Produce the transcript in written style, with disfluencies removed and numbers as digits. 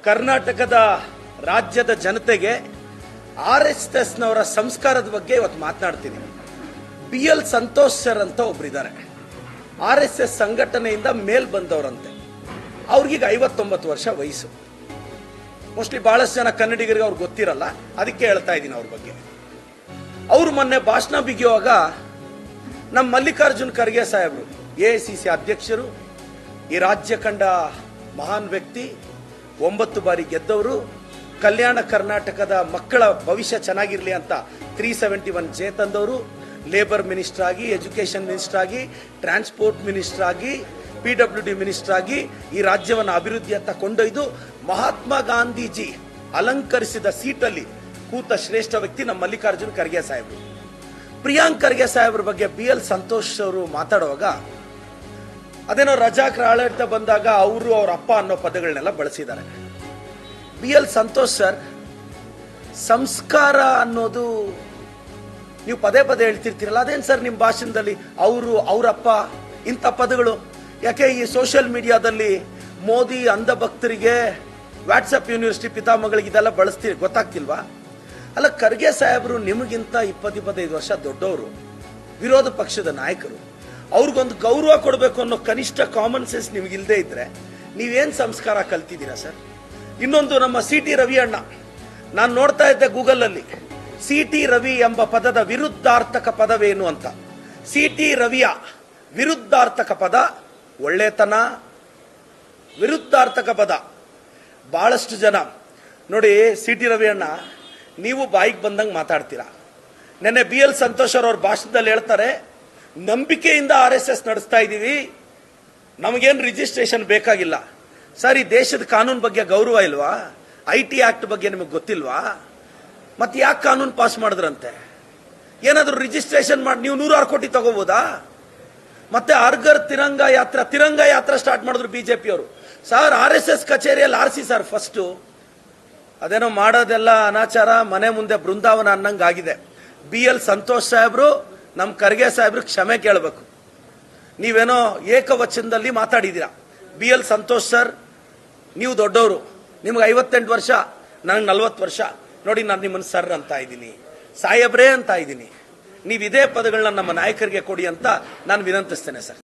ಕರ್ನಾಟಕದ ರಾಜ್ಯದ ಜನತೆಗೆ RSS ನವರ ಸಂಸ್ಕಾರದ ಬಗ್ಗೆ ಇವತ್ತು ಮಾತನಾಡ್ತೀನಿ. BL ಸಂತೋಷ್ ಸರ್ ಅಂತ ಒಬ್ಬರಿದ್ದಾರೆ. RSS ಸಂಘಟನೆಯಿಂದ ಮೇಲ್ ಬಂದವರಂತೆ. ಅವ್ರಿಗೀಗ 59 ವರ್ಷ ವಯಸ್ಸು. ಮೋಸ್ಟ್ಲಿ ಬಹಳಷ್ಟು ಜನ ಕನ್ನಡಿಗರಿಗೆ ಅವ್ರಿಗೆ ಗೊತ್ತಿರಲ್ಲ, ಅದಕ್ಕೆ ಹೇಳ್ತಾ ಇದ್ದೀನಿ ಅವ್ರ ಬಗ್ಗೆ. ಅವರು ಮೊನ್ನೆ ಭಾಷಣ ಬಿಗಿಯುವಾಗ ನಮ್ಮ ಮಲ್ಲಿಕಾರ್ಜುನ್ ಖರ್ಗೆ ಸಾಹೇಬರು, AICC ಅಧ್ಯಕ್ಷರು, ಈ ರಾಜ್ಯ ಕಂಡ ಮಹಾನ್ ವ್ಯಕ್ತಿ, 9 ಬಾರಿ ಗೆದ್ದವರು, ಕಲ್ಯಾಣ ಕರ್ನಾಟಕದ ಮಕ್ಕಳ ಭವಿಷ್ಯ ಚೆನ್ನಾಗಿರ್ಲಿ ಅಂತ 371 ಜೆ ತಂದವರು, ಲೇಬರ್ ಮಿನಿಸ್ಟರ್ ಆಗಿ, ಎಜುಕೇಶನ್ ಮಿನಿಸ್ಟರ್ ಆಗಿ, ಟ್ರಾನ್ಸ್ಪೋರ್ಟ್ ಮಿನಿಸ್ಟರ್ ಆಗಿ, PWD ಮಿನಿಸ್ಟರ್ ಆಗಿ ಈ ರಾಜ್ಯವನ್ನು ಅಭಿವೃದ್ಧಿಯತ್ತ ಕೊಂಡೊಯ್ದು ಮಹಾತ್ಮ ಗಾಂಧೀಜಿ ಅಲಂಕರಿಸಿದ ಸೀಟಲ್ಲಿ ಕೂತ ಶ್ರೇಷ್ಠ ವ್ಯಕ್ತಿ ನಮ್ಮ ಮಲ್ಲಿಕಾರ್ಜುನ್ ಖರ್ಗೆ ಸಾಹೇಬರು. ಪ್ರಿಯಾಂಕ್ ಖರ್ಗೆ ಸಾಹೇಬ್ರ ಬಗ್ಗೆ BL ಸಂತೋಷ್ ಅವರು ಮಾತಾಡುವಾಗ ಅದೇನೋ ರಜಾಕರ ಆಡಳಿತ ಬಂದಾಗ ಅವರು ಅವ್ರ ಅಪ್ಪ ಅನ್ನೋ ಪದಗಳನ್ನೆಲ್ಲ ಬಳಸಿದ್ದಾರೆ. BL ಸಂತೋಷ್ ಸರ್, ಸಂಸ್ಕಾರ ಅನ್ನೋದು ನೀವು ಪದೇ ಪದೇ ಹೇಳ್ತಿರ್ತೀರಲ್ಲ, ಅದೇನು ಸರ್ ನಿಮ್ಮ ಭಾಷಣದಲ್ಲಿ ಅವರು, ಅವರಪ್ಪ, ಇಂಥ ಪದಗಳು ಯಾಕೆ ಈ ಸೋಷಿಯಲ್ ಮೀಡಿಯಾದಲ್ಲಿ ಮೋದಿ ಅಂಧ ಭಕ್ತರಿಗೆ, ವಾಟ್ಸಪ್ ಯೂನಿವರ್ಸಿಟಿ ಪಿತಾಮಗಳಿಗೆ ಇದೆಲ್ಲ ಬಳಸ್ತೀರಿ, ಗೊತ್ತಾಗ್ತಿಲ್ವಾ? ಅಲ್ಲ, ಖರ್ಗೆ ಸಾಹೇಬರು ನಿಮಗಿಂತ 20-25 ವರ್ಷ ದೊಡ್ಡವರು, ವಿರೋಧ ಪಕ್ಷದ ನಾಯಕರು. ಅವ್ರಿಗೊಂದು ಗೌರವ ಕೊಡಬೇಕು ಅನ್ನೋ ಕನಿಷ್ಠ ಕಾಮನ್ ಸೆನ್ಸ್ ನಿಮಗಿಲ್ಲದೆ ಇದ್ರೆ ನೀವೇನು ಸಂಸ್ಕಾರ ಕಲ್ತಿದ್ದೀರಾ ಸರ್? ಇನ್ನೊಂದು, ನಮ್ಮ CT ರವಿ ಅಣ್ಣ, ನಾನು ನೋಡ್ತಾ ಇದ್ದೆ ಗೂಗಲಲ್ಲಿ, CT ರವಿ ಎಂಬ ಪದದ ವಿರುದ್ಧಾರ್ಥಕ ಪದವೇನು ಅಂತ. CT ರವಿಯ ವಿರುದ್ಧಾರ್ಥಕ ಪದ ಒಳ್ಳೆತನ, ವಿರುದ್ಧಾರ್ಥಕ ಪದ. ಬಹಳಷ್ಟು ಜನ ನೋಡಿ, CT ರವಿ ಅಣ್ಣ, ನೀವು ಬಾಯಿಗೆ ಬಂದಂಗೆ ಮಾತಾಡ್ತೀರಾ. ನೆನ್ನೆ BL ಸಂತೋಷ್ ಅವ್ರ ಭಾಷಣದಲ್ಲಿ ಹೇಳ್ತಾರೆ, ನಂಬಿಕೆಯಿಂದ RSS ನಡೆಸ್ತಾ ಇದ್ದೀವಿ, ನಮಗೇನು ರಿಜಿಸ್ಟ್ರೇಷನ್ ಬೇಕಾಗಿಲ್ಲ. ಸರ್, ಈ ದೇಶದ ಕಾನೂನು ಬಗ್ಗೆ ಗೌರವ ಇಲ್ವಾ? IT ಆಕ್ಟ್ ಬಗ್ಗೆ ನಿಮಗೆ ಗೊತ್ತಿಲ್ವಾ? ಮತ್ತೆ ಯಾಕೆ ಕಾನೂನು ಪಾಸ್ ಮಾಡಿದ್ರಂತೆ? ಏನಾದರೂ ರಿಜಿಸ್ಟ್ರೇಷನ್ ಮಾಡಿ ನೀವು 106 ಕೋಟಿ ತಗೋಬೋದಾ? ಮತ್ತೆ ಹರ್ಘರ್ ತಿರಂಗ ಯಾತ್ರಾ ಸ್ಟಾರ್ಟ್ ಮಾಡಿದ್ರು BJP ಅವರು. ಸರ್, RSS ಕಚೇರಿಯಲ್ಲಿ ಆರಿಸಿ ಸರ್ ಫಸ್ಟು. ಅದೇನೋ ಮಾಡೋದೆಲ್ಲ ಅನಾಚಾರ, ಮನೆ ಮುಂದೆ ಬೃಂದಾವನ ಅನ್ನಂಗಾಗಿದೆ. BL ಸಂತೋಷ್ ಸಾಹೇಬ್ರು ನಮ್ಮ ಖರ್ಗೆ ಸಾಹೇಬ್ರು ಕ್ಷಮೆ ಕೇಳಬೇಕು. ನೀವೇನೋ ಏಕವಚನದಲ್ಲಿ ಮಾತಾಡಿದ್ದೀರಾ. BL ಸಂತೋಷ್ ಸರ್, ನೀವು ದೊಡ್ಡವರು, ನಿಮ್ಗೆ 58 ವರ್ಷ, ನನಗೆ 40 ವರ್ಷ. ನೋಡಿ, ನಾನು ನಿಮ್ಮನ್ನು ಸರ್ ಅಂತ ಇದ್ದೀನಿ, ಸಾಹೇಬ್ರೇ ಅಂತ ಇದ್ದೀನಿ. ನೀವು ಇದೇ ಪದಗಳನ್ನ ನಮ್ಮ ನಾಯಕರಿಗೆ ಕೊಡಿ ಅಂತ ನಾನು ವಿನಂತಿಸ್ತೇನೆ ಸರ್.